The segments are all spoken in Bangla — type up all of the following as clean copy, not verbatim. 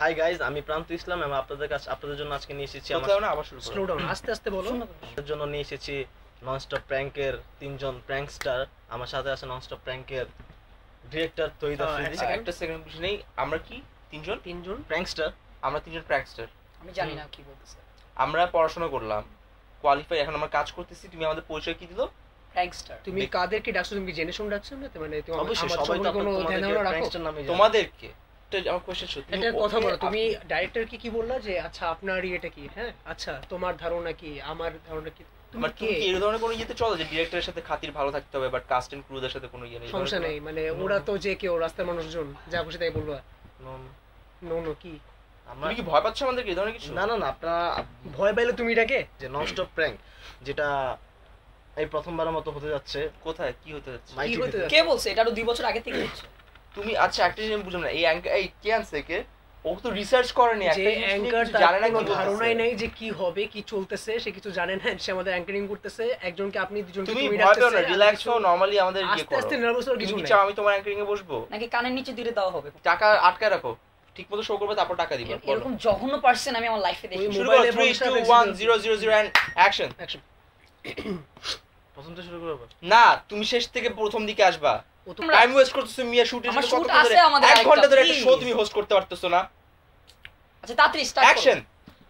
হাই গাইজ, আমি প্রান্ত ইসলাম এবং আপনাদের জন্য আজকে নিয়ে এসেছি স্লো ডাউন আস্তে আস্তে বলো। আপনাদের জন্য নিয়ে এসেছি ননস্টপ প্র্যাঙ্কের তিনজন প্র্যাঙ্কস্টার। আমার সাথে আছে ননস্টপ প্র্যাঙ্কের ডিরেক্টর তৈদা আফ্রিদি। একটা সেকেন্ড বুঝি নেই, আমরা কি তিনজন প্র্যাঙ্কস্টার? আমরা তিনজন প্র্যাঙ্কস্টার। আমি জানি না কি বলতেছে। আমরা পড়াশোনা করলাম, কোয়ালিফাই, এখন আমরা কাজ করতেছি। তুমি আমাদের পরিচয় কি দিলো? প্র্যাঙ্কস্টার। তুমি কাদেরকে ডাকছো? তুমি কি জেনে শুনে ডাকছো না? মানে তুমি অবশ্যই সবাই তো কোনো ধ্যান ধারণা রাখো তোমাদেরকে। আমার কোশ্চেন শুধু একটা কথা বলো, তুমি ডাইরেক্টরকে কি বললা যে আচ্ছা আপনার এটা কি, হ্যাঁ আচ্ছা তোমার ধারণা কি, আমার ধারণা কি, তুমি কি এই ধরনের কোনো ইয়েতে চলো যে ডিরেক্টরের সাথে খাতির ভালো থাকতে হবে, বাট কাস্ট এন্ড ক্রুদের সাথে কোনো ইয়ে নেই? সমস্যা নেই, মানে ওরা তো যে কেউ রাস্তার মানুষজন, যা খুশি তাই বলবা। নো কি তুমি কি ভয় পাচ্ছ আমাদেরকে এই ধরনের কিছু? না, আপনারা ভয় পাইলে তুমি এটাকে যে ননস্টপ প্র্যাঙ্ক যেটা এই প্রথমবারের মতো হতে যাচ্ছে। কোথায় কি হতে যাচ্ছে? কে বলছে? এটা আরো 2 বছর আগে থেকে হচ্ছে। তুমি আচ্ছা একটা জিনিস বুঝলাম না, এই কে আনছে কে? ও তো রিসার্চ করেনি, একটা অ্যাঙ্কার জানে না, কোনো ধারণাই নাই যে কি হবে কি চলতেছে, সে কিছু জানে না, সে আমাদের অ্যাঙ্কারিং করতেছে। একজনকে আপনি দুজনকে তুমি ভয় পেও না, রিল্যাক্স হও, নরমালি আমাদের ইয়ে করো। আস্তে আস্তে নার্ভাস হওয়ার কিছু নেই। আমি তোমার অ্যাঙ্কারিং এ বসবো নাকি কানের নিচে দিয়ে দেওয়া হবে? টাকা আটকে রাখো, ঠিকমতো শো করবে, তারপর টাকা দিবে। এরকম জঘন্য পারসন আমি আমার লাইফে দেখি। শুরু করো 3 2 1 0 0 0 এন্ড অ্যাকশন। প্রথমটা শুরু করব না, তুমি শেষ থেকে প্রথম দিকে আসবা। টাইম ওয়েস্ট করতেছো মিয়া, শুটের আমার সাথে শুট কত আছে ধরে আমাদের 1 ঘন্টা ধরে একটা শো তুমি হোস্ট করতে পারতেছো না? আচ্ছা তাড়াতাড়ি স্টার্ট করো। অ্যাকশন।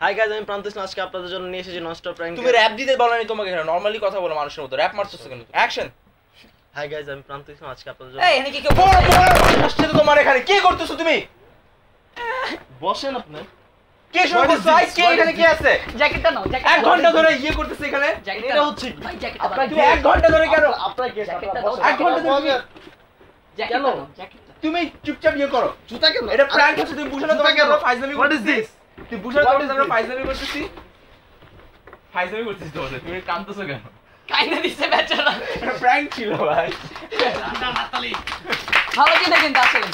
হাই গাইজ, আমি প্রান্ত ইসলাম। আজকে আপনাদের জন্য নিয়ে এসেছি ননস্টপ প্র্যাঙ্ক। তুমি র‍্যাপ দিতে বলনি তোমাকে, কেন নরমালি কথা বলো মানুষের মতো, র‍্যাপ মারতেছো কেন? অ্যাকশন। হাই গাইজ, আমি প্রান্ত ইসলাম। আজকে আপনাদের জন্য এই এখানে কি কেউ আসছে তো তোমার এখানে? কি করতেছো তুমি? বসেন আপনি। কে শুরু করছো? কে এখানে কি আছে? জ্যাকেটটা নাও, জ্যাকেট 1 ঘন্টা ধরে ইয়ে করতেছে এখানে। এটা হচ্ছে ভাই জ্যাকেটটা আপনারা তুমি 1 ঘন্টা ধরে কেন? আপনারা কে? 1 ঘন্টা ধরে জ্যাকেট নাও, জ্যাকেটটা তুমি চুপচাপ ইয়ে করো। জুতা কেন? এটা প্র্যাঙ্ক হচ্ছে, তুমি বুঝানো তোমাকে আমরা ফাইজলামি হোয়াট ইজ করতেছি। দিস? তুই বুঝানো তোমাকে আমরা ফাইজলামি করতেছি। ফাইজলামি করতেছিস তোমাদের, তুমি কাঁদতেছো কেন? কাইনা দিছে বেচারা। এটা প্র্যাঙ্ক ছিল ভাই। ভালো কি দেখেন তা আসলে